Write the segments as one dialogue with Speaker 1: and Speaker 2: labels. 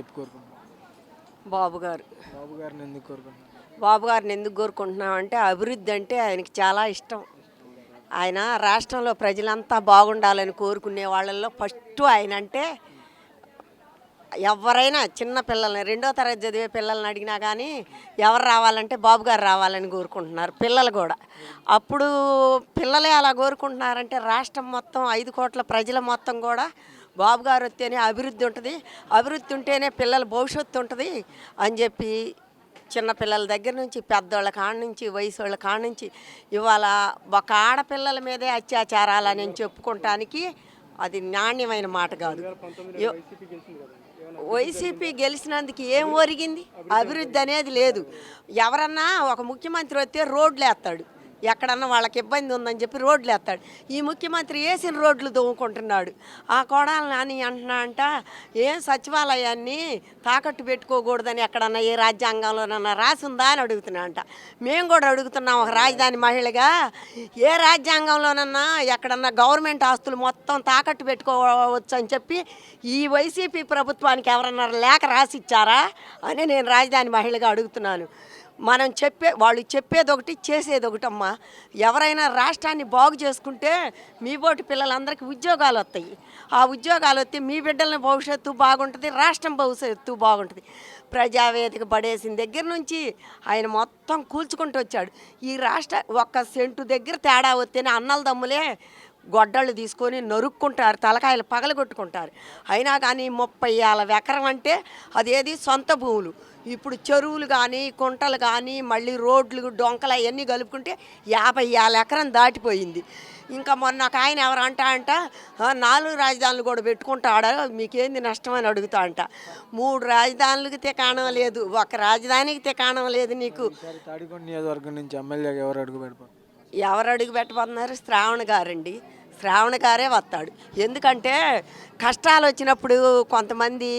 Speaker 1: చెప్పి కోరుకుంటున్నారు?
Speaker 2: బాబు గారు
Speaker 1: బాబు గారిని ఎందుకు కోరుకుంటున్నారు?
Speaker 2: బాబు గారిని ఎందుకు కోరుకుంటున్నామంటే అభివృద్ధి అంటే ఆయనకి చాలా ఇష్టం. ఆయన రాష్ట్రంలో ప్రజలంతా బాగుండాలని కోరుకునే వాళ్ళల్లో ఫస్ట్ ఆయన అంటే ఎవరైనా చిన్న పిల్లల్ని రెండో తరగతి చదివే పిల్లల్ని అడిగినా కానీ ఎవరు రావాలంటే బాబు గారు రావాలని కోరుకుంటున్నారు పిల్లలు కూడా. అప్పుడు పిల్లలే అలా కోరుకుంటున్నారంటే రాష్ట్రం మొత్తం 5 కోట్ల ప్రజల మొత్తం కూడా బాబు గారు వస్తేనే అభివృద్ధి ఉంటుంది, అభివృద్ధి ఉంటేనే పిల్లల భవిష్యత్తు ఉంటుంది అని చెప్పి చిన్నపిల్లల దగ్గర నుంచి పెద్దోళ్ళ కాడ నుంచి వయసు వాళ్ళ కాడ నుంచి ఇవాళ ఒక ఆడపిల్లల మీదే అత్యాచారాలని చెప్పుకోవటానికి అది నాణ్యమైన మాట కాదు. వైసీపీ గెలిచినందుకు ఏం ఒరిగింది? అభివృద్ధి అనేది లేదు. ఎవరన్నా ఒక ముఖ్యమంత్రి వస్తే రోడ్లు వేస్తాడు, ఎక్కడన్నా వాళ్ళకి ఇబ్బంది ఉందని చెప్పి రోడ్లు వేస్తాడు. ఈ ముఖ్యమంత్రి వేసిన రోడ్లు దొంగకుంటున్నాడు. ఆ కోడాలని నాని అంటున్నాడంట ఏం సచివాలయాన్ని తాకట్టు పెట్టుకోకూడదని ఎక్కడన్నా ఏ రాజ్యాంగంలోనన్నా రాసిందా అని అడుగుతున్నాడంట. మేము కూడా అడుగుతున్నాం ఒక రాజధాని మహిళగా, ఏ రాజ్యాంగంలోనన్నా ఎక్కడన్నా గవర్నమెంట్ ఆస్తులు మొత్తం తాకట్టు పెట్టుకోవచ్చు అని చెప్పి ఈ వైసీపీ ప్రభుత్వానికి ఎవరన్నా లేఖ రాసిచ్చారా అని నేను రాజధాని మహిళగా అడుగుతున్నాను. వాళ్ళు చెప్పేది ఒకటి చేసేది ఒకటమ్మా. ఎవరైనా రాష్ట్రాన్ని బాగు చేసుకుంటే మీ బోటి పిల్లలందరికీ ఉద్యోగాలు వస్తాయి. ఆ ఉద్యోగాలు వస్తే మీ బిడ్డల భవిష్యత్తు బాగుంటుంది, రాష్ట్రం భవిష్యత్తు బాగుంటుంది. ప్రజావేదిక పడేసిన దగ్గర నుంచి ఆయన మొత్తం కూల్చుకుంటూ వచ్చాడు. ఈ ఒక్క సెంటు దగ్గర తేడా వస్తేనే అన్నల దమ్ములే గొడ్డళ్ళు తీసుకొని నరుక్కుంటారు, తలకాయలు పగలగొట్టుకుంటారు. అయినా కానీ 30,000 ఎకరం అంటే అదేది సొంత భూములు. ఇప్పుడు చెరువులు కానీ కుంటలు కానీ మళ్ళీ రోడ్లు డొంకలు అవన్నీ కలుపుకుంటే 50,000 ఎకరం దాటిపోయింది. ఇంకా మొన్న ఒక ఆయన ఎవరు అంట 4 రాజధానులు కూడా పెట్టుకుంటాడా, మీకేంది నష్టం అని అడుగుతా అంట. 3 రాజధానులకి తెకాణం లేదు, ఒక రాజధానికి తెకాణం లేదు నీకు.
Speaker 1: తాడికొండ నియోజకవర్గం నుంచి ఎమ్మెల్యేగా ఎవరు
Speaker 2: అడుగు పెట్టబోతున్నారు? శ్రావణ్ గారండి. శ్రావణ్ గారే వస్తాడు. ఎందుకంటే కష్టాలు వచ్చినప్పుడు కొంతమంది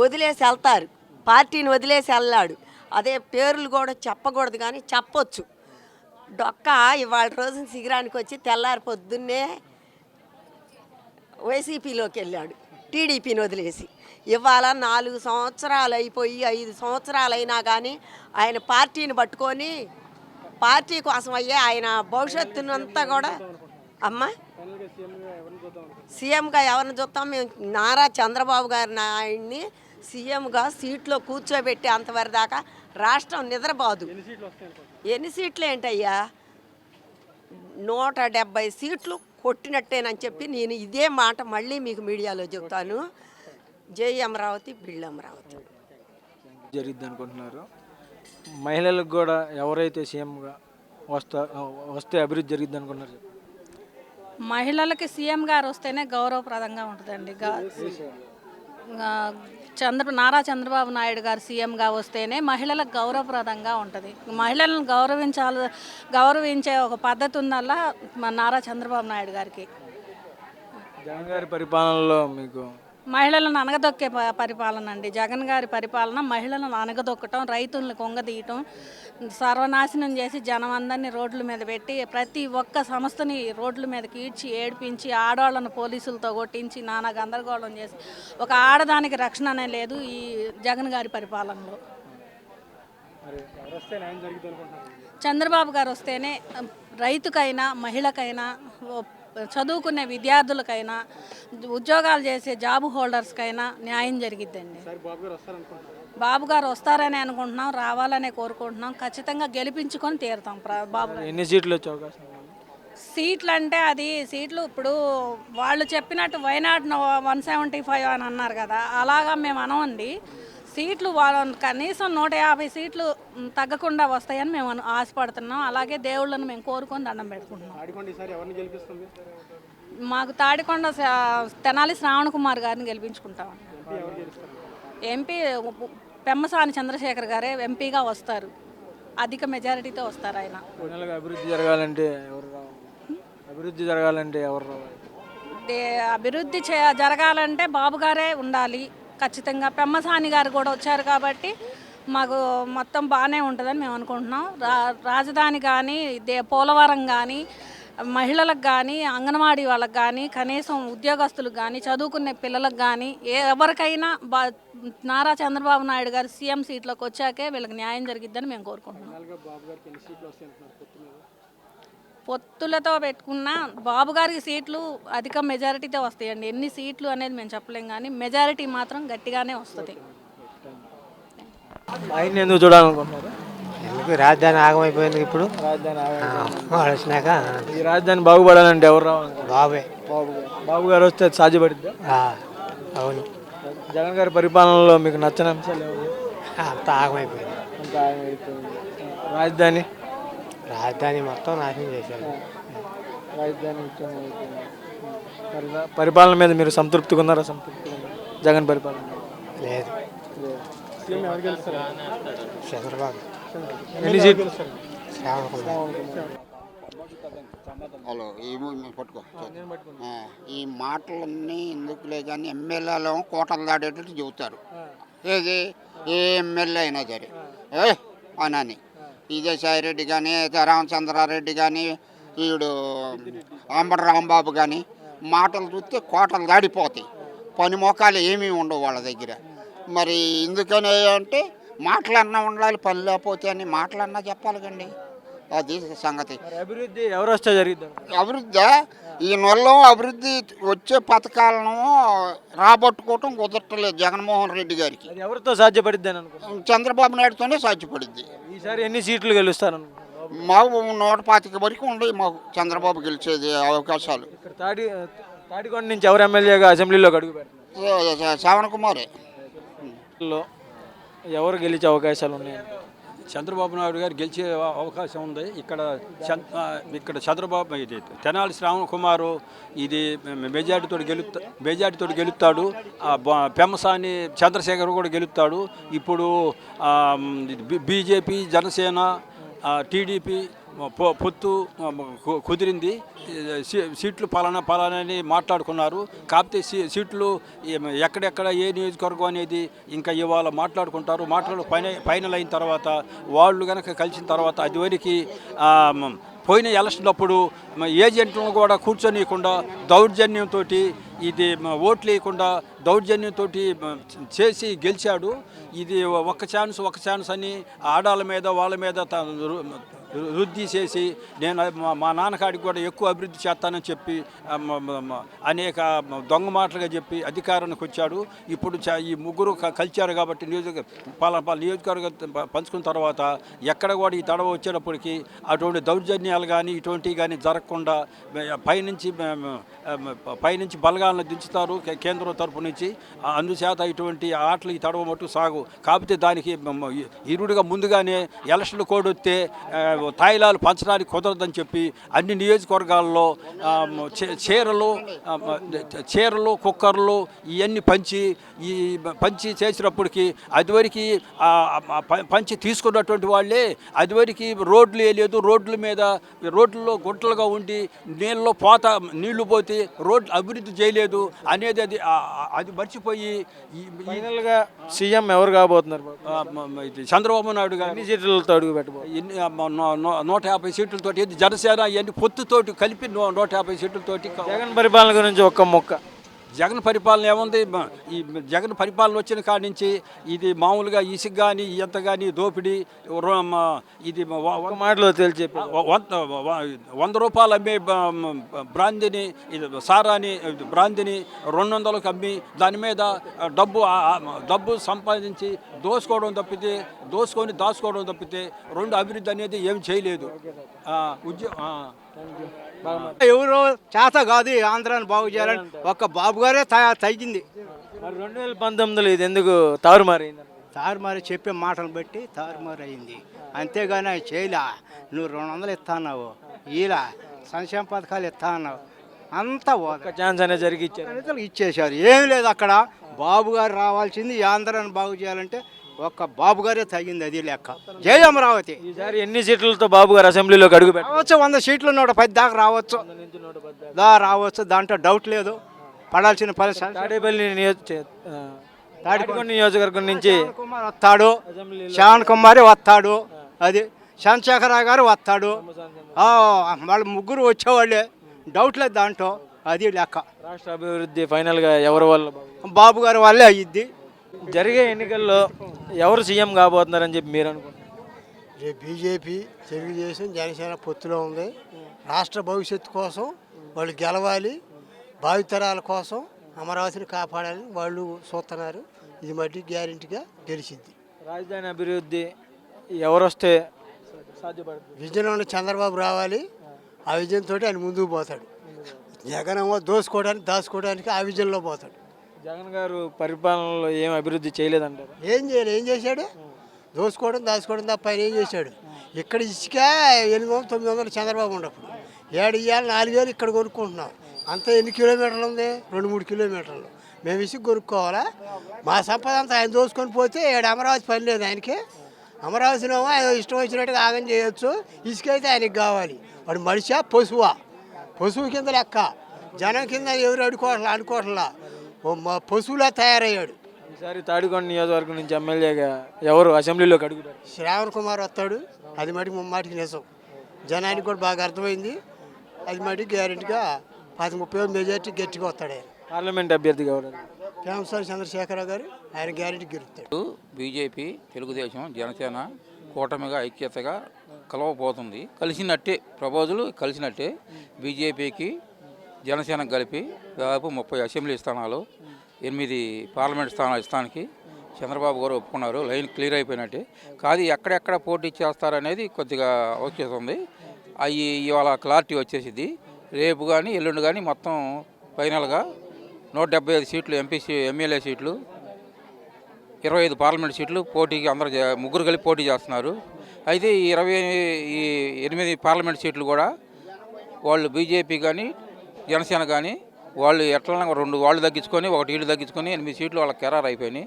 Speaker 2: వదిలేసి వెళ్తారు, పార్టీని వదిలేసి వెళ్ళాడు. అదే పేర్లు కూడా చెప్పకూడదు కానీ చెప్పొచ్చు. డొక్క ఇవాళ రోజున శిఖరానికి వచ్చి తెల్లారి పొద్దున్నే వైసీపీలోకి వెళ్ళాడు, టీడీపీని వదిలేసి. ఇవాళ 4 సంవత్సరాలు అయిపోయి 5 సంవత్సరాలు అయినా కానీ ఆయన పార్టీని పట్టుకొని పార్టీ కోసం అయ్యే ఆయన భవిష్యత్తునంతా కూడా సీఎంగా ఎవరిని చూస్తాం? మేము నారా చంద్రబాబు గారిని ఆయన్ని సీఎంగా సీట్లో కూర్చోబెట్టి అంతవరకు దాకా రాష్ట్రం నిద్రపోదు. ఎన్ని సీట్లు ఏంటయ్యా? 170 సీట్లు కొట్టినట్టేనని చెప్పి నేను ఇదే మాట మళ్ళీ మీకు మీడియాలో చెప్తాను. జై అమరావతి, బిల్డ్ అమరావతి.
Speaker 1: జరిగిద్ది అనుకుంటున్నారు. మహిళలకు కూడా ఎవరైతే సీఎంగా వస్తే అభివృద్ధి జరిగిద్ది అనుకున్నారు?
Speaker 3: మహిళలకి సీఎం గారు వస్తేనే గౌరవప్రదంగా ఉంటుందండి. నారా చంద్రబాబు నాయుడు గారు సీఎంగా వస్తేనే మహిళలకు గౌరవప్రదంగా ఉంటుంది. మహిళలను గౌరవించే ఒక పద్ధతి ఉందల్లా మన నారా చంద్రబాబు నాయుడు గారికి.
Speaker 1: జగన్ గారి పరిపాలనలో మీకు
Speaker 3: మహిళలను అనగదొక్కే పరిపాలన అండి జగన్ గారి పరిపాలన. మహిళలను అనగదొక్కటం, రైతులను కొంగదీయటం, సర్వనాశనం చేసి జనం అందరినీ రోడ్ల మీద పెట్టి ప్రతి ఒక్క సంస్థని రోడ్ల మీదకి ఈడ్చి ఏడిపించి ఆడవాళ్ళను పోలీసులతో కొట్టించి నానా గందరగోళం చేసి ఒక ఆడదానికి రక్షణ అనే లేదు ఈ జగన్ గారి పరిపాలనలో. చంద్రబాబు గారు వస్తేనే రైతుకైనా మహిళకైనా చదువుకునే విద్యార్థులకైనా ఉద్యోగాలు చేసే జాబ్ హోల్డర్స్కైనా న్యాయం జరిగిద్దండి. బాబు గారు వస్తారని అనుకుంటున్నాం, రావాలనే కోరుకుంటున్నాం. ఖచ్చితంగా గెలిపించుకొని తీరుతాం బాబు.
Speaker 1: ఎన్ని సీట్లు వచ్చే అవకాశం?
Speaker 3: సీట్లు అంటే అది సీట్లు ఇప్పుడు వాళ్ళు చెప్పినట్టు వైనాడ్ 175 అని అన్నారు కదా, అలాగా మేము అనవండి. సీట్లు కనీసం 150 సీట్లు తగ్గకుండా వస్తాయని మేము ఆశపడుతున్నాం. అలాగే దేవుళ్ళను మేము కోరుకొని దండం పెట్టుకుంటున్నాం. మాకు తాడికొండ తెనాలి శ్రావణ్ కుమార్ గారిని గెలిపించుకుంటాం. ఎంపీ పెమ్మసాని చంద్రశేఖర్ గారే ఎంపీగా వస్తారు, అధిక మెజారిటీతో వస్తారు ఆయన. అభివృద్ధి జరగాలంటే బాబు గారే ఉండాలి ఖచ్చితంగా. పెమ్మసాని గారు కూడా వచ్చారు కాబట్టి మాకు మొత్తం బాగానే ఉంటుందని మేము అనుకుంటున్నాం. రాజధాని కానీ పోలవరం కానీ మహిళలకు కానీ అంగన్వాడీ వాళ్ళకి కానీ కనీసం ఉద్యోగస్తులకు కానీ చదువుకునే పిల్లలకు కానీ ఎవరికైనా నారా చంద్రబాబు నాయుడు గారు సీఎం సీట్లోకి వచ్చాకే వీళ్ళకి న్యాయం జరిగిద్దని మేము కోరుకుంటున్నాం. పొత్తులతో పెట్టుకున్న బాబు గారికి సీట్లు అధిక మెజారిటీతో వస్తాయండి. ఎన్ని సీట్లు అనేది మేము చెప్పలేం, కానీ మెజారిటీ మాత్రం గట్టిగానే వస్తుంది.
Speaker 1: ఆయన ఎందుకు చూడాలనుకుంటున్నారు?
Speaker 4: ఎందుకు రాజధాని ఆగమైపోయింది ఇప్పుడు.
Speaker 1: రాజధాని
Speaker 4: వాళ్ళు వచ్చినాక
Speaker 1: ఈ రాజధాని బాగుపడాలంటే ఎవరు రావాలి?
Speaker 4: బాబే.
Speaker 1: బాబు గారు వస్తే అది సాధ్యపడిద్దా?
Speaker 4: అవును.
Speaker 1: జగన్ గారి పరిపాలనలో మీకు నచ్చని అంశాలు ఏమి?
Speaker 4: అంత ఆగమైపోయింది.
Speaker 1: అంత ఆగమైపోయింది. రాజధాని
Speaker 4: రాజధాని మొత్తం నాశనం చేశారు.
Speaker 1: రాజధాని పరిపాలన మీద మీరు సంతృప్తిగా ఉన్నారా? సంతృప్తిగా ఉన్నారా జగన్ పరిపాలన?
Speaker 4: లేదు. చంద్రబాబు.
Speaker 1: ఎన్ని సీట్లు?
Speaker 5: హలో పట్టుకో. ఈ మాటలన్నీ ఎందుకులే కానీ ఎమ్మెల్యేలు కోటలు దాడేటట్టు చెబుతారు. ఏది ఏ ఎమ్మెల్యే అయినా సరే అని విజయసాయిరెడ్డి కానీ రామచంద్రారెడ్డి కానీ ఈడు అంబటి రాంబాబు కానీ మాటలు చూస్తే కోటలు దాడిపోతాయి. పని మోకాలు ఏమీ ఉండవు వాళ్ళ దగ్గర. మరి ఎందుకని అంటే మాటలన్నా ఉండాలి, పని లేకపోతే అని మాటలన్నా చెప్పాలి కండి. అది సంగతి.
Speaker 1: అభివృద్ధి ఎవరు వస్తే జరిగిద్దాం?
Speaker 5: అభివృద్ధి ఈ నెలలో అభివృద్ధి వచ్చే పథకాలను రాబట్టుకోవటం కుదరట్లేదు జగన్మోహన్ రెడ్డి గారికి.
Speaker 1: అది ఎవరితో సాధ్యపడిద్ది అని అనుకుంటున్నారు?
Speaker 5: చంద్రబాబు నాయుడుతోనే సాధ్యపడింది.
Speaker 1: ఈసారి ఎన్ని సీట్లు గెలుస్తారు?
Speaker 5: మాకు 125 వరకు ఉన్నాయి మాకు చంద్రబాబు గెలిచేది అవకాశాలు.
Speaker 1: ఇక్కడ తాడికొండ నుంచి ఎవరు ఎమ్మెల్యేగా అసెంబ్లీలోకి అడుగు పెడతారు?
Speaker 5: శ్రావణ్ కుమారే.
Speaker 1: ఎవరు గెలిచే అవకాశాలు ఉన్నాయి?
Speaker 6: చంద్రబాబు నాయుడు గారు గెలిచే అవకాశం ఉంది. ఇక్కడ చంద్రబాబు ఇది తెనాలి శ్రావణ్ కుమారు ఇది మెజార్టీతో గెలుస్తాడు. పెమ్మసాని చంద్రశేఖర్ కూడా గెలుస్తాడు. ఇప్పుడు బీజేపీ, జనసేన, టీడీపీ పొత్తు కుదిరింది. సీట్లు పలానని మాట్లాడుకున్నారు. కాకపోతే సీట్లు ఎక్కడెక్కడ ఏ నియోజకవర్గం అనేది ఇంకా ఇవాళ మాట్లాడుకుంటారు. ఫైనల్ అయిన తర్వాత వాళ్ళు కనుక కలిసిన తర్వాత అదివరకు పోయిన ఎలక్షన్ అప్పుడు ఏజెంట్లను కూడా కూర్చొనియకుండా దౌర్జన్యంతో ఇది ఓట్లు వేయకుండా దౌర్జన్యంతో చేసి గెలిచాడు. ఇది ఒక్క ఛాన్స్ అని ఆడాల మీద వాళ్ళ మీద వృద్ధి చేసి నేను మా నాన్నకాడికి కూడా ఎక్కువ అభివృద్ధి చేస్తానని చెప్పి అనేక దొంగ మాటలుగా చెప్పి అధికారానికి వచ్చాడు. ఇప్పుడు ఈ ముగ్గురు కలిచారు కాబట్టి నియోజకవర్గం పంచుకున్న తర్వాత ఎక్కడ కూడా ఈ తడవ వచ్చేటప్పటికి అటువంటి దౌర్జన్యాలు కానీ ఇటువంటివి కానీ జరగకుండా పైనుంచి బలగాలను దించుతారు కేంద్రం తరపు నుంచి. అందుచేత ఇటువంటి ఆటలు ఈ తడవ మట్టు సాగు. కాకపోతే దానికి ఇరుడుగా ముందుగానే ఎలక్షన్ కోడ్ వస్తే తాయిలాలు పంచడానికి కుదరదని చెప్పి అన్ని నియోజకవర్గాల్లో చీరలు కుక్కర్లు ఇవన్నీ పంచి చేసినప్పటికీ అదివరకు పంచి తీసుకున్నటువంటి వాళ్ళే అదివరకు రోడ్లు వేయలేదు. రోడ్లలో గుంటలుగా ఉండి నీళ్లు పోతే రోడ్లు అభివృద్ధి చేయలేదు అనేది అది మర్చిపోయి
Speaker 1: ఫైనల్గా సీఎం ఎవరు కాబోతున్నారు?
Speaker 6: చంద్రబాబు నాయుడు గారు.
Speaker 1: ఎన్ని సీట్లతో అడుగు పెట్టబోతున్నారు?
Speaker 6: 150 సీట్లతోటి జనసేన ఇవన్నీ పొత్తుతోటి కలిపి 150 సీట్లతోటి.
Speaker 1: జగన్ పరిపాలన గురించి ఒక్క మొక్క.
Speaker 6: జగన్ పరిపాలన ఏముంది? ఈ జగన్ పరిపాలన వచ్చిన కాడి నుంచి ఇది మామూలుగా ఇసుక కానీ ఎంత కానీ దోపిడీ. ఇది
Speaker 1: ఒక మాటలో తెలిసి
Speaker 6: 100 రూపాయలు అమ్మే బ్రాందీని సారాని బ్రాందీని 200లకు అమ్మి దాని మీద డబ్బు సంపాదించి దాచుకోవడం తప్పితే రెండు అభివృద్ధి అనేది ఏం చేయలేదు.
Speaker 4: ఎవరో చేత కాదు ఆంధ్రాన్ని బాగు చేయాలని ఒక్క బాబు గారే తగ్గింది.
Speaker 1: 2019లో ఇది ఎందుకు తారుమారైంది?
Speaker 4: తారుమారి చెప్పే మాటలు బట్టి తారుమారు అయింది. అంతేగాని అవి చేయలే. నువ్వు 200 ఇస్తా అన్నావు, ఇలా సంక్షేమ పథకాలు ఇస్తా అన్నావు, అంతా
Speaker 1: ఒక ఛాన్స్ అనేది జరిగి
Speaker 4: ఇచ్చేశారు. ఏం లేదు అక్కడ. బాబు గారు రావాల్సింది ఈ ఆంధ్రాన్ని బాగు చేయాలంటే ఒక్క బాబు గారే తగ్గింది. అది లెక్క. జై అమరావతి.
Speaker 1: ఈసారి ఎన్ని సీట్లతో బాబు గారు అసెంబ్లీలోకి అడుగు
Speaker 4: రావచ్చు? 100 సీట్లు 110 దాకా రావచ్చు. దాంట్లో డౌట్ లేదు. పడాల్సిన పరిస్థితి.
Speaker 1: తాడేపల్లి నియోజకవర్గం నుంచి
Speaker 4: వస్తాడు, శ్రావణ్ కుమారే వస్తాడు. అది చంద్రశేఖరరావు గారు వస్తాడు. వాళ్ళు ముగ్గురు వచ్చేవాళ్ళే, డౌట్ లేదు దాంట్లో. అది లెక్క.
Speaker 1: రాష్ట్ర అభివృద్ధి ఫైనల్గా ఎవరి వల్ల
Speaker 4: బాబు గారి వాళ్ళే అయ్యిద్ది.
Speaker 1: జరిగే ఎన్నికల్లో ఎవరు సీఎం కాబోతున్నారని చెప్పి మీరు అనుకుంటున్నారు?
Speaker 7: రేపు బీజేపీ, తెలుగుదేశం, జనసేన పొత్తులో ఉంది. రాష్ట్ర భవిష్యత్తు కోసం వాళ్ళు గెలవాలి, భావితరాల కోసం అమరావతిని కాపాడాలని వాళ్ళు చూస్తున్నారు. ఇది మట్టి గ్యారెంటీగా గెలిచింది.
Speaker 1: రాజధాని అభివృద్ధి ఎవరు వస్తే సాధ్యపడుతుంది?
Speaker 7: విజన్ ఉన్న చంద్రబాబు రావాలి. ఆ విజన్తో ఆయన ముందుకు పోతాడు. జగన్ ఏమో దాచుకోవడానికి ఆ విజన్లో పోతాడు.
Speaker 1: జగన్ గారు పరిపాలనలో ఏం అభివృద్ధి చేయలేదంటారు?
Speaker 7: ఏం చేశాడు? దాచుకోవడం తప్ప ఆయన ఏం చేశాడు? ఇక్కడ ఇసుక 800-900 చంద్రబాబు ఉన్నప్పుడు 7 ఇవ్వాలి, 4,000 ఇక్కడ కొనుక్కుంటున్నాం. అంతా ఎన్ని కిలోమీటర్లు ఉంది? 2-3 కిలోమీటర్లు. మేము ఇసుక కొనుక్కోవాలా? మా సంపద అంతా ఆయన దోసుకొని పోతే ఏడు అమరావతి పని లేదు ఆయనకి. అమరావతిలో ఆయన ఇష్టం వచ్చినట్టుగా ఆగం చేయొచ్చు. ఇసుక అయితే ఆయనకి కావాలి. వాడు మనిషా పశువా? పశువు కింద లెక్క. జనం కింద ఎవరు అనుకోవట్లా. పశువులా తయారయ్యాడు.
Speaker 1: ఈసారి తాడికొండ నియోజకవర్గం నుంచి ఎమ్మెల్యేగా ఎవరు అసెంబ్లీలోకి అడుగు పెడతారు?
Speaker 7: శ్రావణ్ కుమార్ వస్తాడు. అది మటుకు ముమ్మాటికి నిజం. జనానికి కూడా బాగా అర్థమైంది. అది మటుకు గ్యారెంటీగా 30 మెజార్టీ గట్టిగా వస్తాడు ఆయన.
Speaker 1: పార్లమెంట్ అభ్యర్థిగా ఎవరు?
Speaker 7: పేమసాని చంద్రశేఖరరావు గారు, ఆయన గ్యారెంటీ గెలుస్తాడు.
Speaker 8: బీజేపీ, తెలుగుదేశం, జనసేన కూటమిగా ఐక్యతగా కలవబోతుంది. కలిసినట్టే ప్రపోజలు కలిసినట్టే. బీజేపీకి జనసేనకు కలిపి దాదాపు 30 అసెంబ్లీ స్థానాలు, 8 పార్లమెంట్ స్థానాలు ఇస్తానికి చంద్రబాబు గారు ఒప్పుకున్నారు. లైన్ క్లియర్ అయిపోయినట్టే. కాదు ఎక్కడెక్కడ పోటీ చేస్తారనేది కొద్దిగా వచ్చేస్తుంది. అవి ఇవాళ క్లారిటీ వచ్చేసింది. రేపు కానీ ఎల్లుండి కానీ మొత్తం ఫైనల్గా 175 సీట్లు ఎమ్మెల్యే సీట్లు, 25 పార్లమెంట్ సీట్లు పోటీకి అందరూ ముగ్గురు కలిపి పోటీ చేస్తున్నారు. అయితే ఈ 28 పార్లమెంట్ సీట్లు కూడా వాళ్ళు బీజేపీ కానీ జనసేన కానీ వాళ్ళు ఎట్లా 2 వాళ్ళు తగ్గించుకొని 1 వీళ్ళు తగ్గించుకొని 8 సీట్లు వాళ్ళకి ఖరారు అయిపోయినాయి.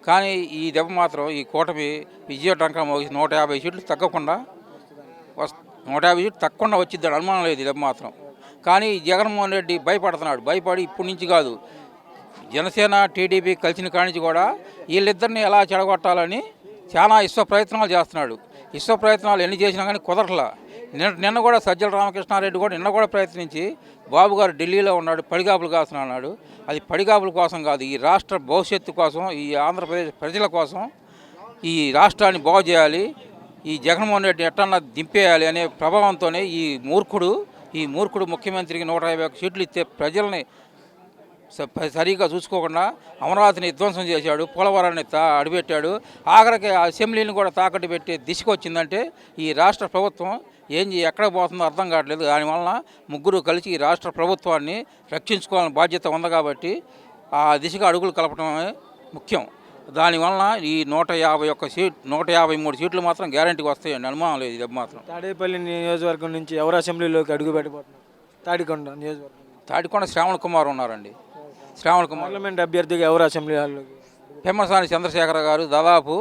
Speaker 8: కానీ ఈ దెబ్బ మాత్రం ఈ కూటమి విజయటంకం 150 సీట్లు తగ్గకుండా 150 సీట్లు తగ్గకుండా వచ్చిద్దాడు, అనుమానం లేదు ఈ దెబ్బ మాత్రం. కానీ జగన్మోహన్ రెడ్డి భయపడి ఇప్పటి నుంచి కాదు, జనసేన టీడీపీ కలిసిన కానించి కూడా వీళ్ళిద్దరిని ఎలా చెడగొట్టాలని చాలా ప్రయత్నాలు చేస్తున్నాడు. ప్రయత్నాలు ఎన్ని చేసినా కానీ కుదరట్లా. నిన్న కూడా సజ్జల రామకృష్ణారెడ్డి కూడా నిన్న కూడా ప్రయత్నించి బాబు గారు ఢిల్లీలో ఉన్నాడు, పడిగాపులు కాస్తున్నా అన్నాడు. అది పడిగాపుల కోసం కాదు, ఈ రాష్ట్ర భవిష్యత్తు కోసం, ఈ ఆంధ్రప్రదేశ్ ప్రజల కోసం ఈ రాష్ట్రాన్ని బాగు చేయాలి, ఈ జగన్మోహన్ రెడ్డి ఎట్టన్నా దింపేయాలి అనే ప్రభావంతోనే ఈ మూర్ఖుడు ముఖ్యమంత్రికి 151 సీట్లు ఇస్తే ప్రజల్ని సరిగ్గా చూసుకోకుండా అమరావతిని విధ్వంసం చేశాడు, పోలవరాన్ని అడిపెట్టాడు, ఆఖరికి అసెంబ్లీని కూడా తాకట్టు పెట్టే దిశకు వచ్చిందంటే ఈ రాష్ట్ర ప్రభుత్వం ఎక్కడ పోతుందో అర్థం కావట్లేదు. దానివలన ముగ్గురు కలిసి ఈ రాష్ట్ర ప్రభుత్వాన్ని రక్షించుకోవాలని బాధ్యత ఉంది కాబట్టి ఆ దిశగా అడుగులు కలపడమే ముఖ్యం. దానివలన ఈ 153 సీట్లు మాత్రం గ్యారెంటీకి వస్తాయండి, అనుమానం లేదు. ఇది మాత్రం
Speaker 1: తాడేపల్లి నియోజకవర్గం నుంచి ఎవరు అసెంబ్లీలోకి అడుగు పెట్టబోతున్నారు? తాడికొండ నియోజకవర్గం
Speaker 8: శ్రావణ్ కుమార్ ఉన్నారండి. శ్రావణ్ కుమార్
Speaker 1: పార్లమెంట్ అభ్యర్థిగా ఎవరు అసెంబ్లీ హాల్లోకి?
Speaker 8: పెమ్మసాని చంద్రశేఖర గారు దాదాపు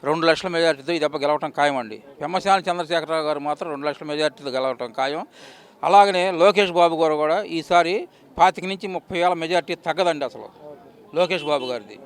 Speaker 8: 2 లక్షల మెజార్టీతో ఈ దెబ్బ గెలవటం ఖాయం అండి. పెమ్మసాని చంద్రశేఖరరావు గారు మాత్రం 2 లక్షల మెజార్టీతో గెలవటం ఖాయం. అలాగనే లోకేష్ బాబు గారు కూడా ఈసారి 25 నుంచి 30 వేల మెజార్టీ తగ్గదండి అసలు లోకేష్ బాబు గారిది.